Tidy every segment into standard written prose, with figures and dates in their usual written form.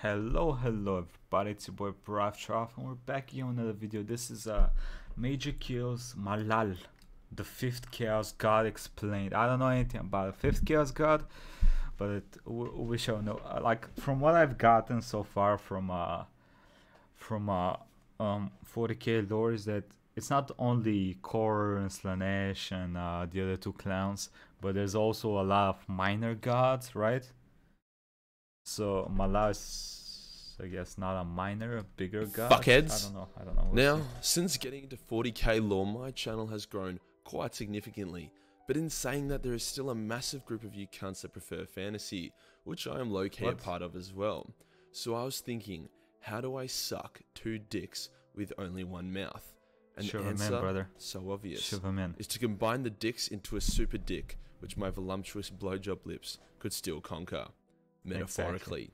Hello everybody, it's your boy Proftrof and we're back here on another video. This is Majorkill's Malal, the 5th Chaos God explained. I don't know anything about the 5th Chaos God, but we shall know. Like from what I've gotten so far from 40k lore is that it's not only Core and Slanesh and the other two clowns, but there's also a lot of minor gods, right? So Malal is, I guess, not a minor, a bigger god. Fuckheads. I don't know. Now, since getting into 40k lore, my channel has grown quite significantly. But in saying that, there is still a massive group of you cunts that prefer fantasy, which I am low-key a part of as well. So I was thinking, how do I suck 2 dicks with only 1 mouth? And the answer, brother. So obvious, is to combine the dicks into a super dick, which my voluptuous blowjob lips could still conquer. Metaphorically. Exactly.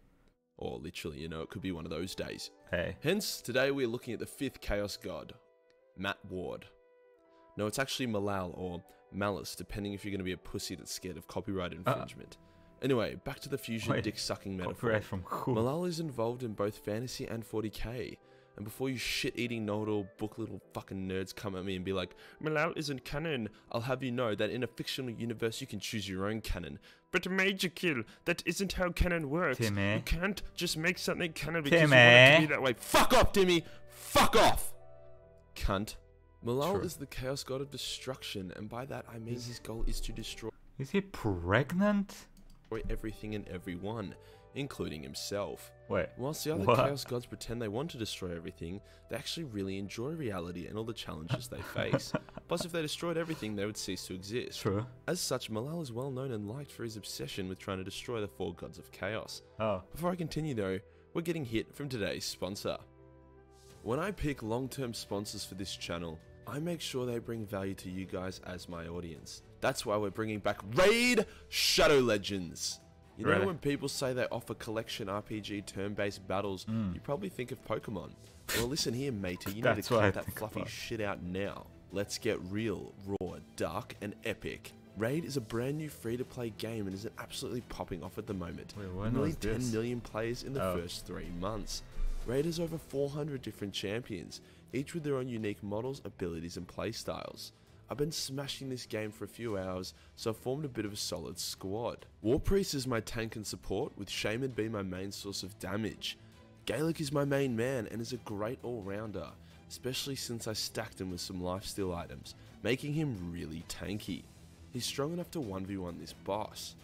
Or literally, you know, it could be one of those days. Hey. Hence, today we're looking at the 5th Chaos God, Matt Ward. No, it's actually Malal or Malice, depending if you're going to be a pussy that's scared of copyright infringement. Anyway, back to the fusion dick-sucking metaphor. From who? Malal is involved in both fantasy and 40k. And before you shit-eating know-it-all book little fucking nerds come at me and be like, Malal isn't canon, I'll have you know that in a fictional universe you can choose your own canon. But Majorkill, that isn't how canon works. Timmy. You can't just make something canon because you want it to be that way. Fuck off, Timmy! Fuck off! Cunt. Malal is the chaos god of destruction, and by that I mean his goal is to destroy... Is he pregnant? ...everything and everyone, including himself. Wait, whilst the other chaos gods pretend they want to destroy everything, they actually really enjoy reality and all the challenges they face. Plus, if they destroyed everything, they would cease to exist. True. As such, Malal is well known and liked for his obsession with trying to destroy the 4 gods of chaos. Oh. Before I continue though, we're getting hit from today's sponsor. When I pick long-term sponsors for this channel, I make sure they bring value to you guys as my audience. That's why we're bringing back Raid Shadow Legends. You know when people say they offer collection RPG turn-based battles, you probably think of Pokemon. Well, listen here, matey, you need to cut that fluffy shit out now. Let's get real, raw, dark, and epic. Raid is a brand new free-to-play game and is absolutely popping off at the moment. With nearly 10 million players in the first 3 months. Raid has over 400 different champions, each with their own unique models, abilities, and playstyles. I've been smashing this game for a few hours, so I've formed a bit of a solid squad. War Priest is my tank and support, with Shaman being my main source of damage. Gaelic is my main man and is a great all-rounder, especially since I stacked him with some lifesteal items, making him really tanky. He's strong enough to 1v1 this boss.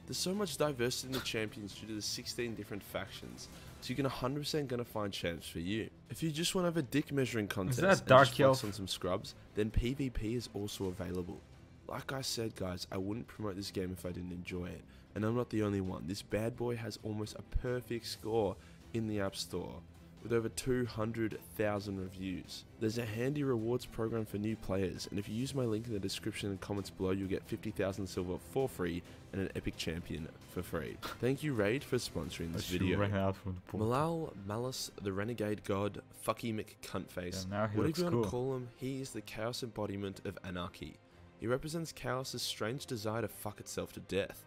There's so much diversity in the champions due to the 16 different factions, so you can 100% gonna find champs for you. If you just want to have a dick measuring contest and just flex on some scrubs, then PvP is also available. Like I said guys, I wouldn't promote this game if I didn't enjoy it, and I'm not the only one. This bad boy has almost a perfect score in the App Store, with over 200,000 reviews. There's a handy rewards program for new players, and if you use my link in the description and comments below, you'll get 50,000 silver for free and an epic champion for free. Thank you Raid for sponsoring this video. Malal, Malice, the renegade god, fucky McCuntface, whatever you want to call him, he is the chaos embodiment of anarchy. He represents chaos's strange desire to fuck itself to death,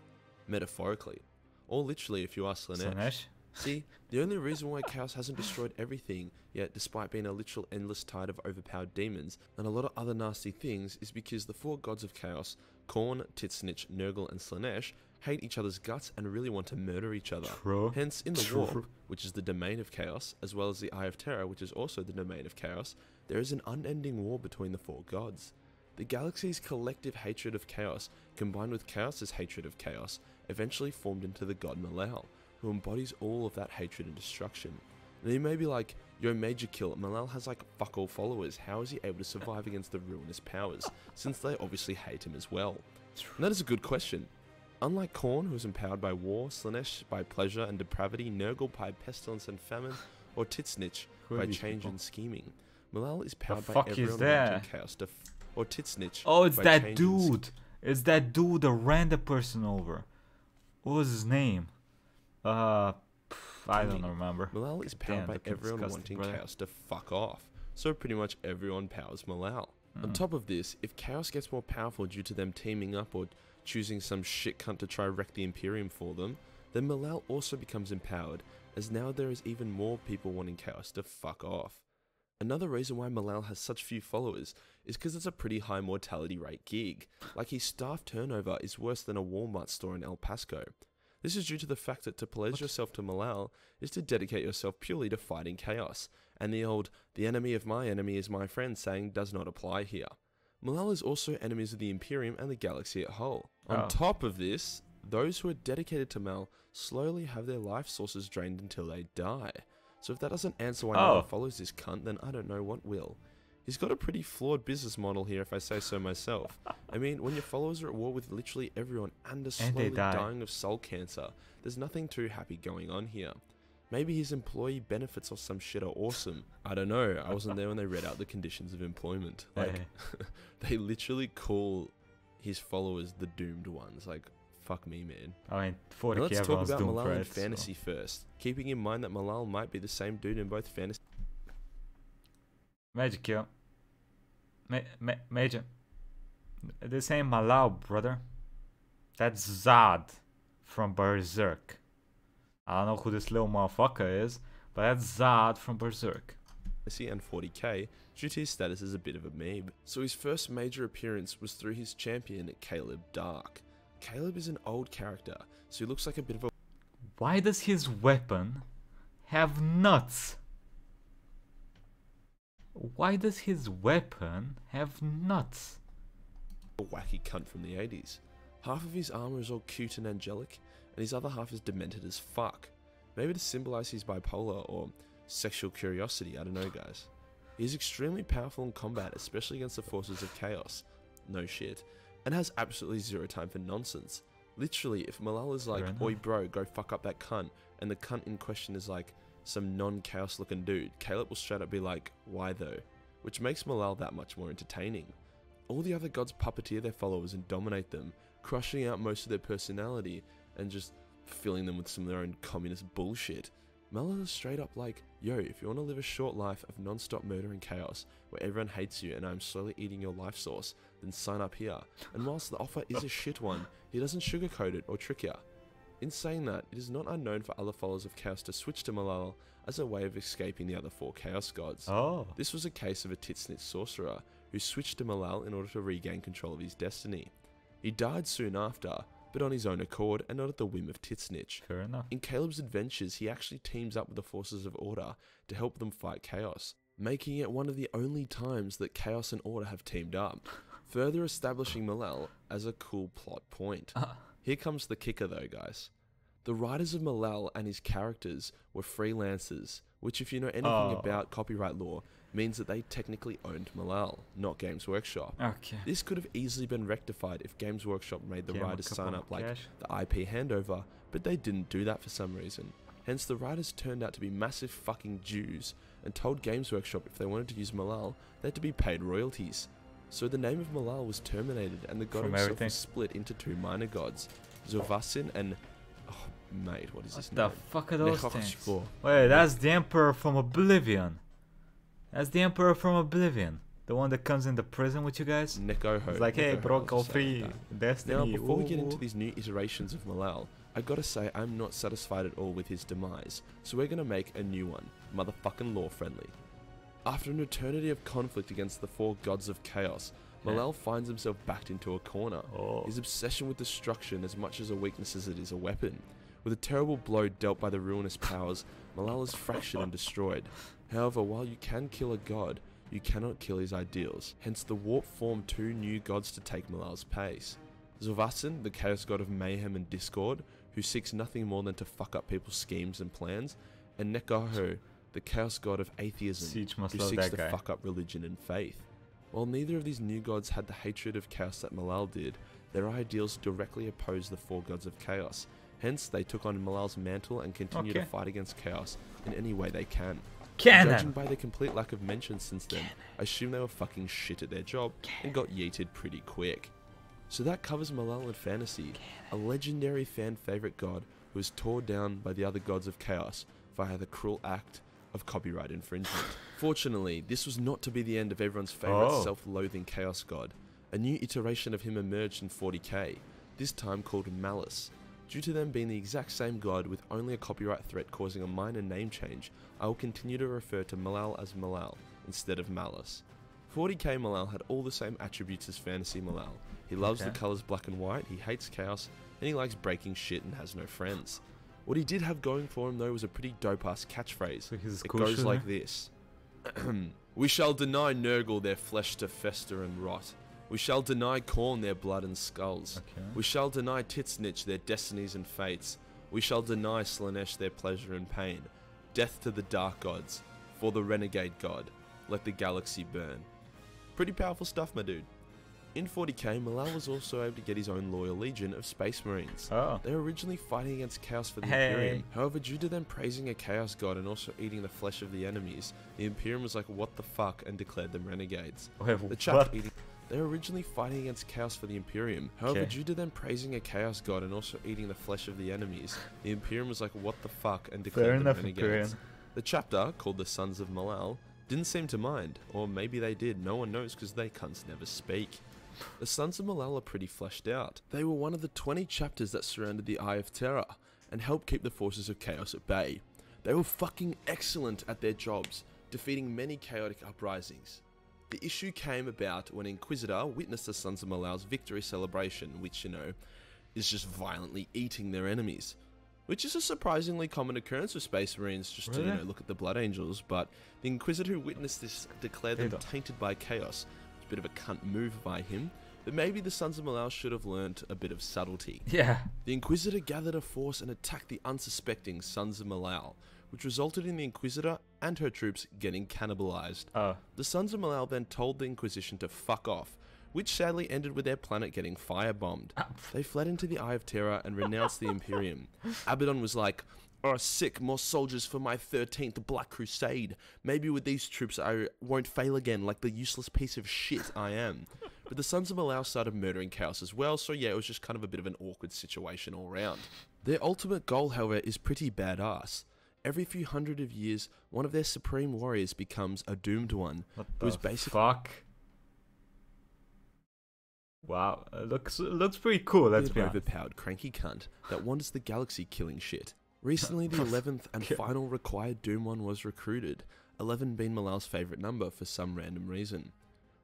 metaphorically, or literally if you ask Slanesh. See, the only reason why Chaos hasn't destroyed everything yet, despite being a literal endless tide of overpowered demons and a lot of other nasty things, is because the 4 gods of Chaos, Khorne, Titsnitch, Nurgle and Slanesh, hate each other's guts and really want to murder each other. Hence, in the Warp, which is the domain of Chaos, as well as the Eye of Terror, which is also the domain of Chaos, there is an unending war between the 4 gods. The galaxy's collective hatred of Chaos, combined with Chaos's hatred of Chaos, eventually formed into the god Malal, who embodies all of that hatred and destruction. Now you may be like, yo Majorkill, Malal has like fuck all followers, how is he able to survive against the ruinous powers, since they obviously hate him as well? And that is a good question. Unlike Khorne, who is empowered by war, Slanesh by pleasure and depravity, Nurgle by pestilence and famine, or Titsnitch by change and scheming, Malal is powered by everyone wanting chaos or Titsnitch. Oh, it's that dude! It's that dude, the random person over. What was his name? I don't remember. Malal is powered by everyone wanting chaos to fuck off, so pretty much everyone powers Malal. On top of this, if chaos gets more powerful due to them teaming up or choosing some shit cunt to try wreck the Imperium for them, then Malal also becomes empowered, as now there is even more people wanting Chaos to fuck off. Another reason why Malal has such few followers is because it's a pretty high mortality rate gig. Like, his staff turnover is worse than a Walmart store in El Paso. This is due to the fact that to pledge yourself to Malal is to dedicate yourself purely to fighting Chaos, and the old "the enemy of my enemy is my friend" saying does not apply here. Malal is also enemies of the Imperium and the galaxy at whole. On top of this, those who are dedicated to Mal slowly have their life sources drained until they die. So if that doesn't answer why no one follows this cunt, then I don't know what will. He's got a pretty flawed business model here, if I say so myself. I mean, when your followers are at war with literally everyone and are slowly dying of soul cancer, there's nothing too happy going on here. Maybe his employee benefits or some shit are awesome. I don't know, I wasn't there when they read out the conditions of employment. Like, they literally call his followers the doomed ones. Like, fuck me, man. I mean, 40k. Now let's talk about Malal in right, fantasy first, keeping in mind that Malal might be the same dude in both fantasy. Majorkill. Major. This ain't Malal, brother. That's Zod from Berserk. I don't know who this little motherfucker is, but that's Zod from Berserk. And 40k due to his status as a bit of a meme. So his first major appearance was through his champion, Caleb Dark. Caleb is an old character, so he looks like a bit of a... Why does his weapon have nuts? Why does his weapon have nuts? A wacky cunt from the 80s. Half of his armor is all cute and angelic, and his other half is demented as fuck. Maybe to symbolize his bipolar or sexual curiosity, I don't know guys. He is extremely powerful in combat, especially against the forces of chaos. No shit. And has absolutely zero time for nonsense. Literally, if Malal is like, "Oi bro, go fuck up that cunt," and the cunt in question is like some non-chaos looking dude, Caleb will straight up be like, "Why though?" Which makes Malal that much more entertaining. All the other gods puppeteer their followers and dominate them, crushing out most of their personality and just filling them with some of their own communist bullshit. Malal is straight up like, "Yo, if you want to live a short life of non-stop murder and chaos, where everyone hates you and I'm slowly eating your life source, then sign up here." And whilst the offer is a shit one, he doesn't sugarcoat it or trick ya. In saying that, it is not unknown for other followers of Chaos to switch to Malal as a way of escaping the other 4 Chaos gods. This was a case of a tit-snit sorcerer who switched to Malal in order to regain control of his destiny. He died soon after, but on his own accord and not at the whim of Titsnitch. Fair enough. In Caleb's adventures, he actually teams up with the forces of Order to help them fight Chaos, making it one of the only times that Chaos and Order have teamed up, further establishing Malal as a cool plot point. Here comes the kicker though, guys. The writers of Malal and his characters were freelancers, which if you know anything about copyright law, means that they technically owned Malal, not Games Workshop. This could have easily been rectified if Games Workshop made the writers sign up like the IP handover, but they didn't do that for some reason. Hence the writers turned out to be massive fucking Jews and told Games Workshop if they wanted to use Malal, they had to be paid royalties. So the name of Malal was terminated and the god himself was split into 2 minor gods, Zovasin and... oh mate, what is his name? What the fuck are those things? Wait, that's the Emperor from Oblivion. That's the Emperor from Oblivion. The one that comes in the prison with you guys? Nekoho. It's like, hey bro, go free Destiny. Now, before we get into these new iterations of Malal, I gotta say I'm not satisfied at all with his demise, so we're gonna make a new one, motherfucking law friendly. After an eternity of conflict against the 4 gods of chaos, Malal finds himself backed into a corner. His obsession with destruction as much as a weakness as it is a weapon. With a terrible blow dealt by the ruinous powers, Malal is fractured and destroyed. However, while you can kill a god, you cannot kill his ideals. Hence the warp formed 2 new gods to take Malal's pace. Zovasin, the chaos god of mayhem and discord, who seeks nothing more than to fuck up people's schemes and plans, and Nekaho, the chaos god of atheism, who seeks to fuck up religion and faith. While neither of these new gods had the hatred of chaos that Malal did, their ideals directly oppose the 4 gods of chaos. Hence, they took on Malal's mantle and continue to fight against chaos in any way they can. Judging by their complete lack of mention since then, I assume they were fucking shit at their job and got yeeted pretty quick. So that covers Malal in fantasy, a legendary fan favorite god who was torn down by the other gods of chaos via the cruel act of copyright infringement. Fortunately, this was not to be the end of everyone's favorite self-loathing chaos god. A new iteration of him emerged in 40k, this time called Malice. Due to them being the exact same god with only a copyright threat causing a minor name change, I will continue to refer to Malal as Malal instead of Malice. 40k Malal had all the same attributes as Fantasy Malal. He loves the colours black and white, he hates chaos, and he likes breaking shit and has no friends. What he did have going for him though was a pretty dope ass catchphase. It goes like this. We shall deny Nurgle their flesh to fester and rot. We shall deny Khorne their blood and skulls. We shall deny Titsnitch their destinies and fates. We shall deny Slaanesh their pleasure and pain. Death to the dark gods. For the renegade god. Let the galaxy burn. Pretty powerful stuff, my dude. In 40k, Malal was also able to get his own loyal legion of Space Marines. They were originally fighting against Chaos for the Imperium. However, due to them praising a Chaos god and also eating the flesh of the enemies, the Imperium was like, what the fuck, and declared them renegades. They were originally fighting against Chaos for the Imperium. However, due to them praising a Chaos god and also eating the flesh of the enemies, the Imperium was like, what the fuck, and declared them renegades. The chapter, called the Sons of Malal, didn't seem to mind, or maybe they did, no one knows because they cunts never speak. The Sons of Malal are pretty fleshed out. They were one of the 20 chapters that surrounded the Eye of Terror, and helped keep the forces of Chaos at bay. They were fucking excellent at their jobs, defeating many chaotic uprisings. The issue came about when Inquisitor witnessed the Sons of Malal's victory celebration, which, you know, is just violently eating their enemies. Which is a surprisingly common occurrence with Space Marines, just to, you know, look at the Blood Angels, but the Inquisitor who witnessed this declared them tainted by chaos. It's a bit of a cunt move by him, but maybe the Sons of Malal should have learnt a bit of subtlety. The Inquisitor gathered a force and attacked the unsuspecting Sons of Malal, which resulted in the Inquisitor and her troops getting cannibalized. The Sons of Malal then told the Inquisition to fuck off, which sadly ended with their planet getting firebombed. They fled into the Eye of Terror and renounced the Imperium. Abaddon was like, oh sick, more soldiers for my 13th Black Crusade. Maybe with these troops I won't fail again like the useless piece of shit I am. But the Sons of Malal started murdering Chaos as well, so yeah, it was just kind of a bit of an awkward situation all round. Their ultimate goal, however, is pretty badass. Every few hundred of years, one of their supreme warriors becomes a doomed one. Who's basically fuck? Wow, it looks pretty cool, let's be honest. Overpowered cranky cunt that wanders the galaxy killing shit. Recently, the 11th and final required Doom one was recruited, 11 being Malal's favourite number for some random reason.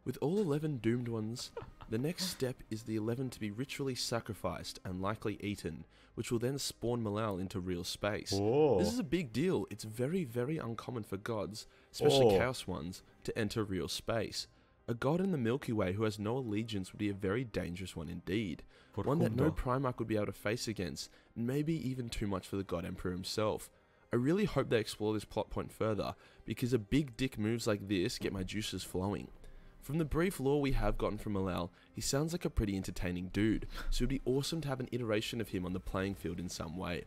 With all 11 doomed ones, the next step is the 11 to be ritually sacrificed and likely eaten, which will then spawn Malal into real space. This is a big deal. It's very, very uncommon for gods, especially Chaos ones, to enter real space. A god in the Milky Way who has no allegiance would be a very dangerous one indeed. One that no Primarch would be able to face against, and maybe even too much for the God Emperor himself. I really hope they explore this plot point further, because a big dick moves like this get my juices flowing. From the brief lore we have gotten from Malal, he sounds like a pretty entertaining dude, so it'd be awesome to have an iteration of him on the playing field in some way.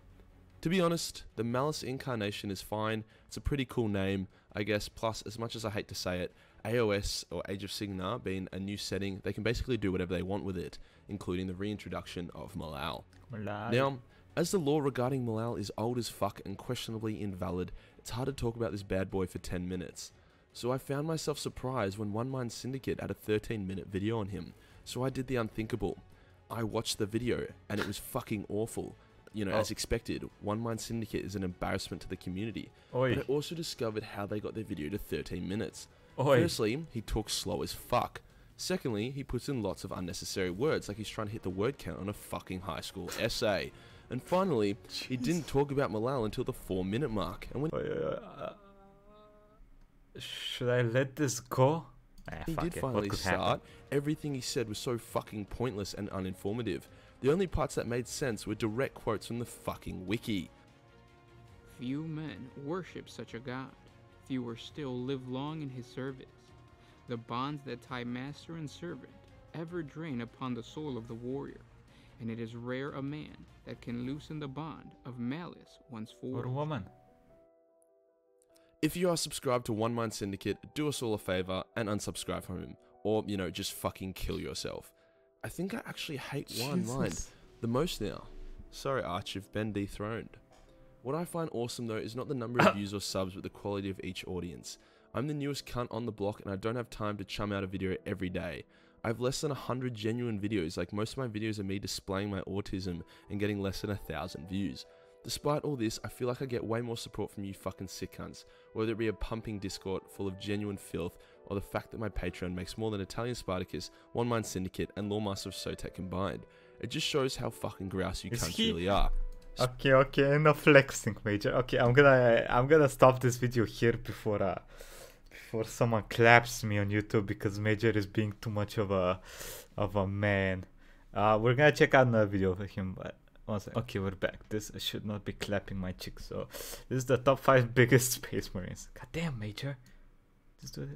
To be honest, the Malice incarnation is fine, it's a pretty cool name, I guess, plus as much as I hate to say it, AOS, or Age of Sigmar, being a new setting, they can basically do whatever they want with it, including the reintroduction of Malal. Now, as the lore regarding Malal is old as fuck and questionably invalid, it's hard to talk about this bad boy for 10 minutes. So I found myself surprised when One Mind Syndicate had a 13-minute video on him, so I did the unthinkable. I watched the video, and it was fucking awful. You know, as expected, One Mind Syndicate is an embarrassment to the community, but I also discovered how they got their video to 13 minutes. Firstly, he talks slow as fuck. Secondly, he puts in lots of unnecessary words, like he's trying to hit the word count on a fucking high school essay. And finally, he didn't talk about Malal until the 4-minute mark. And when should I let this go? he did finally start, everything he said was so fucking pointless and uninformative. The only parts that made sense were direct quotes from the fucking wiki. Few men worship such a god. Fewer still live long in his service. The bonds that tie master and servant ever drain upon the soul of the warrior, and it is rare a man that can loosen the bond of malice once forged. Or a woman. If you are subscribed to One Mind Syndicate, do us all a favor and unsubscribe from him, or, you know, just fucking kill yourself. I think I actually hate One Mind the most now. Sorry Arch, you've been dethroned. What I find awesome though is not the number of views or subs, but the quality of each audience. I'm the newest cunt on the block and I don't have time to chum out a video every day. I have less than 100 genuine videos. Like, most of my videos are me displaying my autism and getting less than 1,000 views. Despite all this, I feel like I get way more support from you fucking sick cunts, whether it be a pumping Discord full of genuine filth, or the fact that my Patreon makes more than Italian Spartacus, One Mind Syndicate, and Lawmaster of Sotek combined. It just shows how fucking grouse you cunts really are. Okay, enough flexing, Major. Okay, I'm gonna stop this video here before someone claps me on YouTube because Major is being too much of a man. We're gonna check out another video of him, but one second. Okay, we're back. This I should not be clapping my cheek. So this is the top 5 biggest Space Marines. God damn, Major.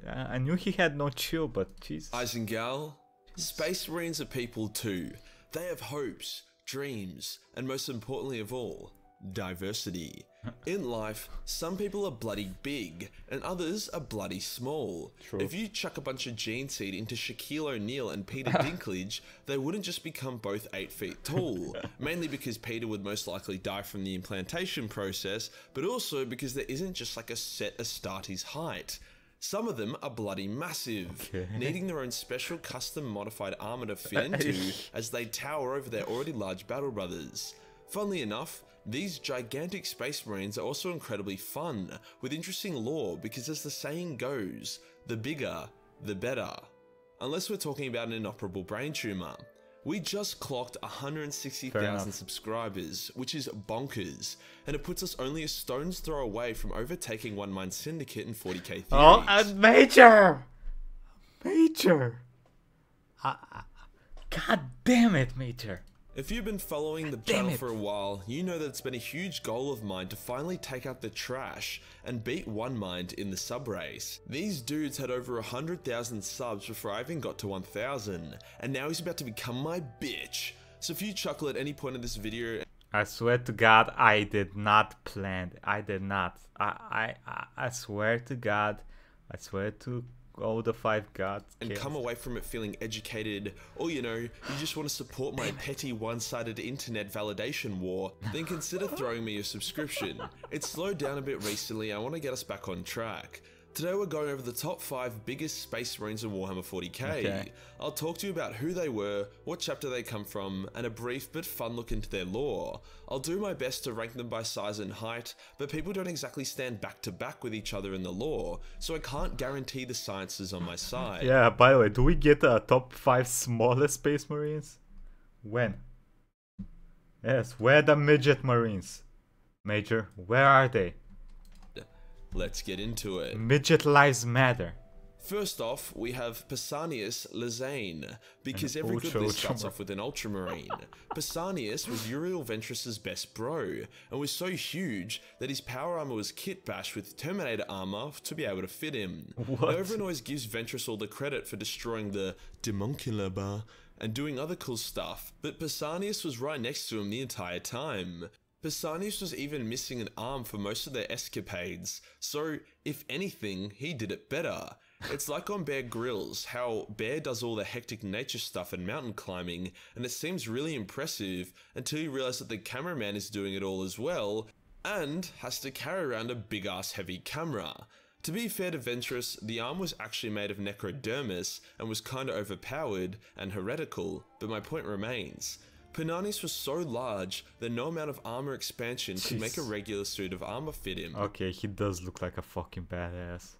I knew he had no chill, but Jesus. Guys and gal, Space Marines are people too. They have hopes, dreams, and most importantly of all, diversity. In life, some people are bloody big, and others are bloody small. True. If you chuck a bunch of gene seed into Shaquille O'Neal and Peter Dinklage, they wouldn't just become both 8 feet tall, mainly because Peter would most likely die from the implantation process, but also because there isn't just like a set Astartes height. Some of them are bloody massive, needing their own special custom modified armor to fit into as they tower over their already large battle brothers. Funnily enough, these gigantic Space Marines are also incredibly fun, with interesting lore because as the saying goes, the bigger, the better. Unless we're talking about an inoperable brain tumor. We just clocked 160,000 subscribers, which is bonkers, and it puts us only a stone's throw away from overtaking One Mind Syndicate and 40k theories. Oh, and Major! God damn it, Major. If you've been following the channel for a while, you know that it's been a huge goal of mine to finally take out the trash and beat One Mind in the sub race. These dudes had over 100,000 subs before I even got to 1,000, and now he's about to become my bitch. So if you chuckle at any point in this video, I swear to God, I did not plan. I did not. I swear to God. I swear to all the 5 gods. And come away from it feeling educated, or you know, you just want to support my petty one-sided internet validation war, then consider throwing me a subscription. It's slowed down a bit recently. I want to get us back on track. Today we're going over the top 5 biggest Space Marines in Warhammer 40k. Okay. I'll talk to you about who they were, what chapter they come from, and a brief but fun look into their lore. I'll do my best to rank them by size and height, but people don't exactly stand back to back with each other in the lore, so I can't guarantee the science is on my side. Yeah, by the way, do we get a top 5 smallest Space Marines? When? Yes, where are the midget Marines? Major, where are they? Let's get into it. Midget lives matter. First off, we have Pausanias Lazane, because every good list starts off with an Ultramarine. Pausanias was Uriel Ventress's best bro, and was so huge that his power armor was kit bashed with Terminator armor to be able to fit him. Now, everyone always gives Ventress all the credit for destroying the Demoncular bar and doing other cool stuff, but Pausanias was right next to him the entire time. Pausanias was even missing an arm for most of their escapades, so if anything, he did it better. It's like on Bear Grylls, how Bear does all the hectic nature stuff and mountain climbing, and it seems really impressive until you realise that the cameraman is doing it all as well, and has to carry around a big ass heavy camera. To be fair to Ventress, the arm was actually made of necrodermis and was kinda overpowered and heretical, but my point remains. Pausanias was so large that no amount of armor expansion could make a regular suit of armor fit him. Okay, he does look like a fucking badass.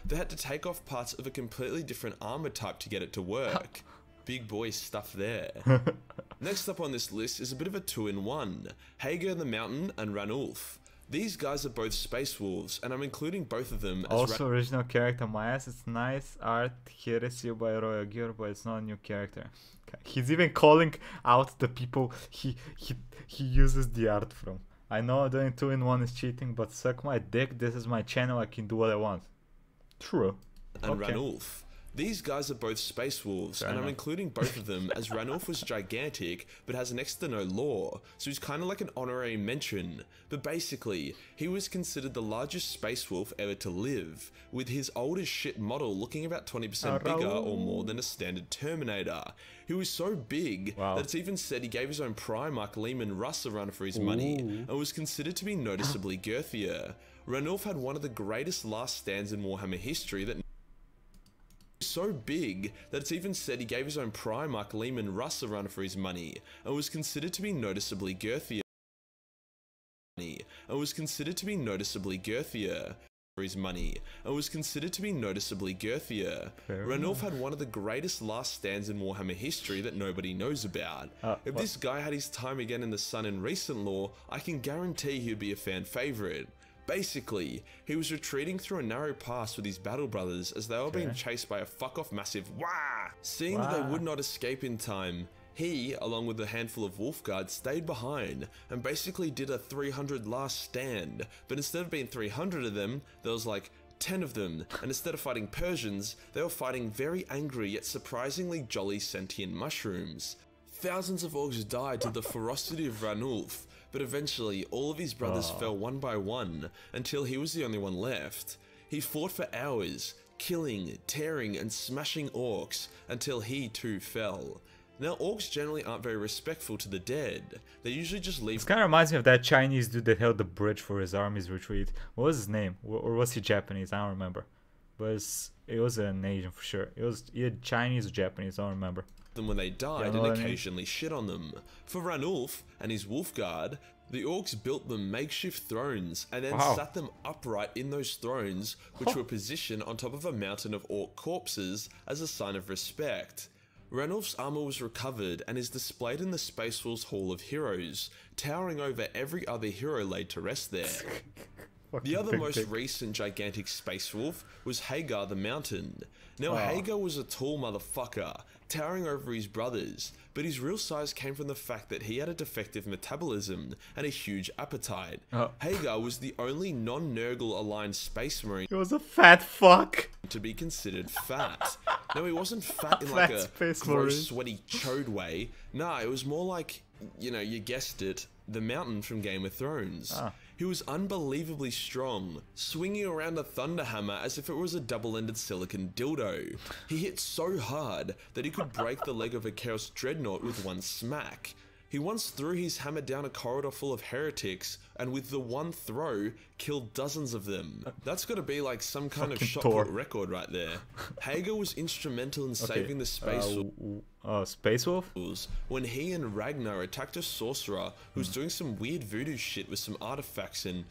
They had to take off parts of a completely different armor type to get it to work. Big boy stuff there. Next up on this list is a bit of a 2-in-1, Hager the Mountain and Ranulf. These guys are both Space Wolves, and I'm including both of them as also original character, my ass. It's nice art here received by Royal Gear, but it's not a new character. He's even calling out the people he uses the art from. I know doing 2-in-1 is cheating, but suck my dick. This is my channel. I can do what I want. True. And Ranulf. These guys are both Space Wolves, and I'm including both of them as Ranulf was gigantic, but has next to no lore, so he's kind of like an honorary mention. But basically, he was considered the largest Space Wolf ever to live, with his old as shit model looking about 20% bigger or more than a standard Terminator. He was so big that it's even said he gave his own Primarch Lehman Russ a run for his money, and was considered to be noticeably girthier. Ranulf had one of the greatest last stands in Warhammer history that so big that it's even said he gave his own Primarch Lehman Russ a run for his money, and was considered to be noticeably girthier. For his money, and was considered to be noticeably girthier. Ranulf had one of the greatest last stands in Warhammer history that nobody knows about. If this guy had his time again in the sun in recent lore, I can guarantee he would be a fan favourite. Basically, he was retreating through a narrow pass with his battle brothers as they were being chased by a fuck-off massive Wah! Seeing that they would not escape in time, he, along with a handful of wolf guards, stayed behind and basically did a 300 last stand, but instead of being 300 of them, there was like 10 of them, and instead of fighting Persians, they were fighting very angry yet surprisingly jolly sentient mushrooms. Thousands of orcs died to the ferocity of Ranulf, but eventually all of his brothers fell one by one, until he was the only one left. He fought for hours, killing, tearing and smashing orcs, until he too fell. Now, orcs generally aren't very respectful to the dead. They usually just leave. This kind of reminds me of that Chinese dude that held the bridge for his army's retreat. What was his name? Or was he Japanese? I don't remember. But it was an Asian for sure. It was either Chinese or Japanese. I don't remember. Them when they died and occasionally shit on them. For Ranulf and his wolf guard, the orcs built them makeshift thrones and then sat them upright in those thrones, which were positioned on top of a mountain of orc corpses as a sign of respect. Ranulf's armor was recovered and is displayed in the Space Wolves Hall of Heroes, towering over every other hero laid to rest there. The other most recent gigantic Space Wolf was Hagar the Mountain. Now Hagar was a tall motherfucker, towering over his brothers, but his real size came from the fact that he had a defective metabolism and a huge appetite. Hagar was the only non-Nurgle aligned space marine He was a fat fuck to be considered fat. Now he wasn't fat in like a gross sweaty chode way. Nah, it was more like, you know, you guessed it, the Mountain from Game of Thrones. He was unbelievably strong, swinging around a thunder hammer as if it was a double-ended silicon dildo. He hit so hard that he could break the leg of a Chaos Dreadnought with one smack. He once threw his hammer down a corridor full of heretics, and with the one throw, killed dozens of them. That's gotta be like some kind of shot put record right there. Hagar was instrumental in saving the Space Space Wolf? when he and Ragnar attacked a sorcerer who was doing some weird voodoo shit with some artifacts and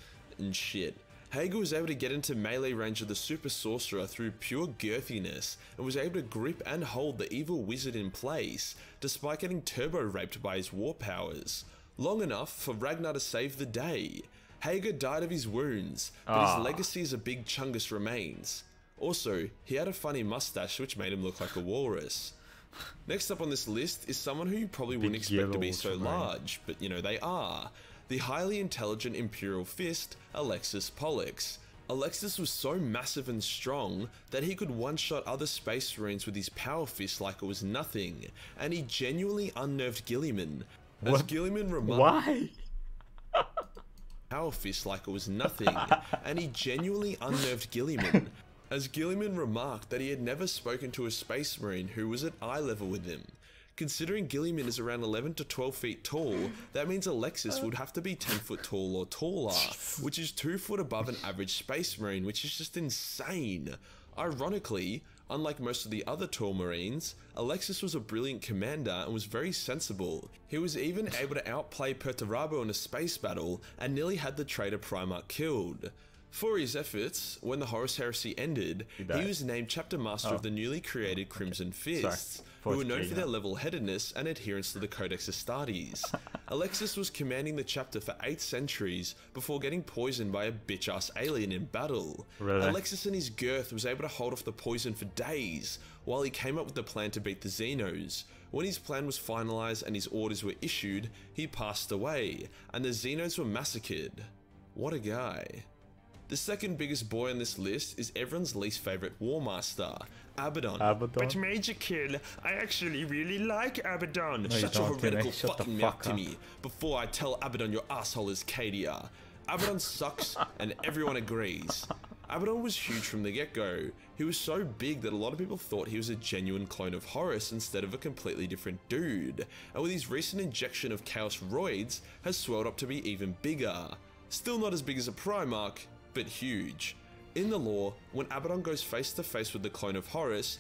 shit. Hagar was able to get into melee range of the super sorcerer through pure girthiness and was able to grip and hold the evil wizard in place, despite getting turbo raped by his war powers. Long enough for Ragnar to save the day. Hagar died of his wounds, but his legacy as a big chungus remains. Also, he had a funny mustache which made him look like a walrus. Next up on this list is someone who you probably wouldn't expect to be so large, but you know they are. The highly intelligent Imperial Fist, Alexis Pollux. Alexis was so massive and strong that he could one-shot other Space Marines with his power fist like it was nothing, and he genuinely unnerved Guilliman. As Guilliman remarked, why? Power fist like it was nothing, and he genuinely unnerved Guilliman. As Guilliman remarked that he had never spoken to a Space Marine who was at eye level with him. Considering Guilliman is around 11 to 12 feet tall, that means Alexis would have to be 10 foot tall or taller, which is 2 foot above an average Space Marine, which is just insane. Ironically, unlike most of the other tall Marines, Alexis was a brilliant commander and was very sensible. He was even able to outplay Perturabo in a space battle and nearly had the traitor Primarch killed. For his efforts, when the Horus Heresy ended, he was named Chapter Master of the newly created Crimson Fists, who were known for their level-headedness and adherence to the Codex Astartes. Alexis was commanding the chapter for 8 centuries before getting poisoned by a bitch-ass alien in battle. Alexis and his girth was able to hold off the poison for days, while he came up with the plan to beat the Xenos. When his plan was finalized and his orders were issued, he passed away, and the Xenos were massacred. What a guy. The second biggest boy on this list is everyone's least favorite War Master, Abaddon. But Majorkill, I actually really like Abaddon. Shut your heretical fucking mouth, Timmy, before I tell Abaddon your asshole is Cadia. Abaddon sucks, and everyone agrees. Abaddon was huge from the get-go. He was so big that a lot of people thought he was a genuine clone of Horus instead of a completely different dude. And with his recent injection of Chaos Roids, has swelled up to be even bigger. Still not as big as a Primarch, but huge. In the lore, when Abaddon goes face to face with the clone of Horus,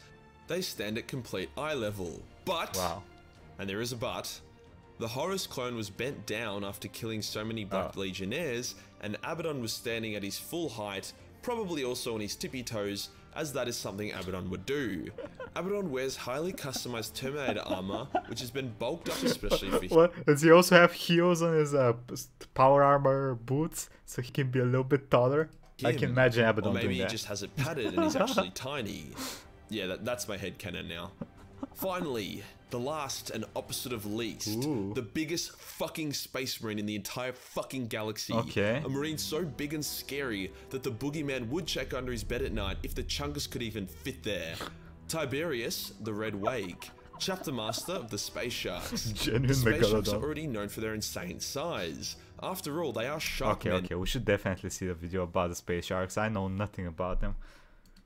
they stand at complete eye level. But, Wow. and there is a but, the Horus clone was bent down after killing so many Black Legionnaires, and Abaddon was standing at his full height, probably also on his tippy toes, as that is something Abaddon would do. Abaddon wears highly customized Terminator armor, which has been bulked up especially for What? Does he also have heels on his power armor boots, so he can be a little bit taller? I can imagine Abaddon Or maybe doing he that. just has it padded and he's actually tiny. Yeah, that's my headcanon now. Finally, the last and opposite of least, the biggest fucking space marine in the entire fucking galaxy. Okay. A marine so big and scary that the boogeyman would check under his bed at night if the chungus could even fit there. Tiberius, the Red Wake, chapter master of the Space Sharks. Genuine The Space Sharks Megalodon. are already known for their insane size. After all, they are shark Okay, men. okay, we should definitely see the video about the space sharks. I know nothing about them.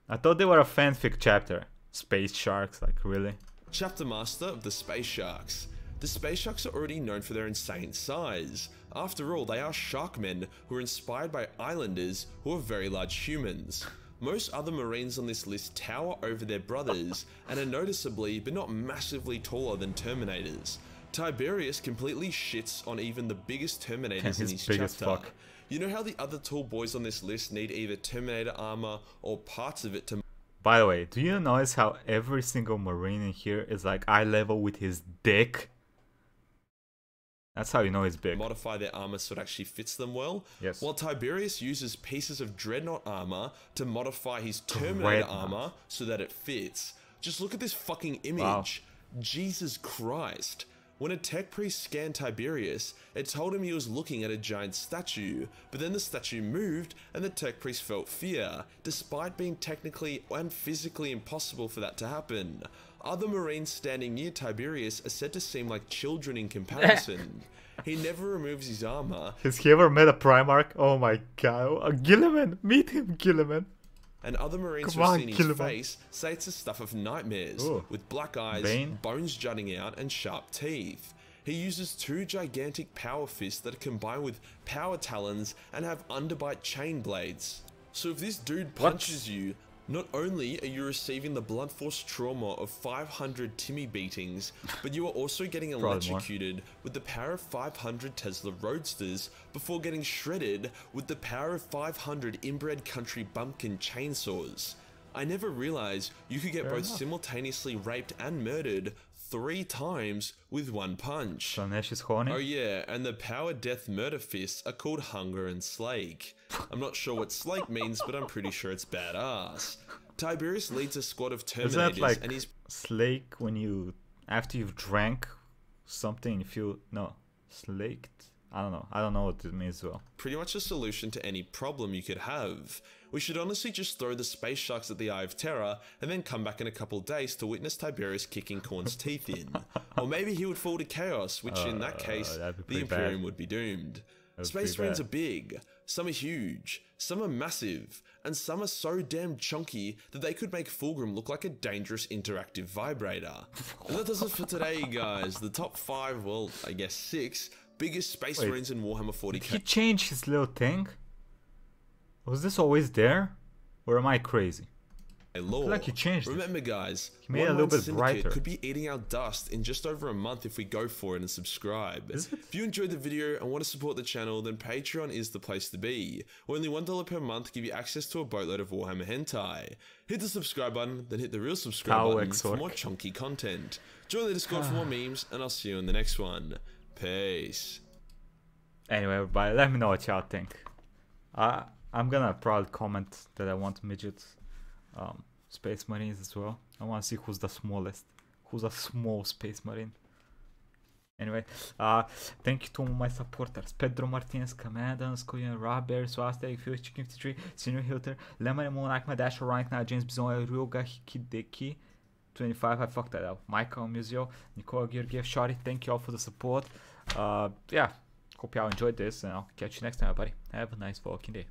I thought they were a fanfic chapter. Space sharks, like really? Chapter master of the Space Sharks. The Space Sharks are already known for their insane size. After all, they are sharkmen who are inspired by islanders who are very large humans. Most other marines on this list tower over their brothers and are noticeably but not massively taller than Terminators. Tiberius completely shits on even the biggest Terminators in his big as chapter. fuck. You know how the other tall boys on this list need either Terminator armor or parts of it to By the way, do you notice how every single marine in here is like eye level with his dick? That's how you know he's big. modify their armor so it actually fits them well? Yes. While Tiberius uses pieces of Dreadnought armor to modify his Terminator Dreadnought. armor so that it fits. Just look at this fucking image. Wow. Jesus Christ. When a tech priest scanned Tiberius, it told him he was looking at a giant statue, but then the statue moved and the tech priest felt fear, despite being technically and physically impossible for that to happen. Other marines standing near Tiberius are said to seem like children in comparison. He never removes his armor, Has he ever met a Primarch? Oh my god. Gilliman! Meet him, Gilliman! and other marines Come who've on, seen his kill him. face say it's the stuff of nightmares, Ooh. with black eyes, Bane? bones jutting out, and sharp teeth. He uses two gigantic power fists that are combined with power talons and have underbite chain blades. So if this dude punches you, not only are you receiving the blunt force trauma of 500 Timmy beatings, but you are also getting Probably more. electrocuted with the power of 500 Tesla Roadsters before getting shredded with the power of 500 inbred country bumpkin chainsaws. I never realized you could get Fair both enough. simultaneously raped and murdered 3 times with one punch. So Nash is horny? Oh yeah, and the power death murder fists are called Hunger and Slake. I'm not sure what Slake means, but I'm pretty sure it's badass. Tiberius leads a squad of Is that Terminators like and he's slake when you, after you've drank something, you feel, no, slaked? I don't know what it means well. pretty much a solution to any problem you could have. We should honestly just throw the space sharks at the Eye of Terror and then come back in a couple days to witness Tiberius kicking Korn's teeth in. Or maybe he would fall to chaos, which in that case, that'd be the pretty Imperium bad. would be doomed. That'd be Space pretty Marines bad. are big, some are huge, some are massive, and some are so damn chunky that they could make Fulgrim look like a dangerous interactive vibrator. And that does it for today, guys. The top 5, well, I guess 6, biggest Space Wait, Marines in Warhammer 40k. Did he change his little thing? Was this always there? Or am I crazy? Law. feel like he changed it. Remember, guys, He made it a little bit Syndicate brighter. could be eating our dust in just over a month if we go for it and subscribe. Is it? If you enjoyed the video and want to support the channel, then Patreon is the place to be. Only $1 per month give you access to a boatload of Warhammer hentai. Hit the subscribe button, then hit the real subscribe Power button for Exorc. more chunky content. Join the Discord for more memes, and I'll see you in the next one. Peace. Anyway, everybody, let me know what y'all think. I'm gonna probably comment that I want midget space marines as well. I want to see who's the smallest, who's a small space marine. Anyway, thank you to all my supporters: Pedro Martinez, Commander, Scoyan, Rob Bear, Swastik, Fuchs Chicken 53, Senior Hilter, Lemon Moon, Akma Dash, Rank now, James Bizon, Ryuga Hikideki 25. I fucked that up. Michael Musio, Nicola Georgiev, Shari. Thank you all for the support. Yeah, hope y'all enjoyed this, and I'll catch you next time, everybody. Have a nice fucking day.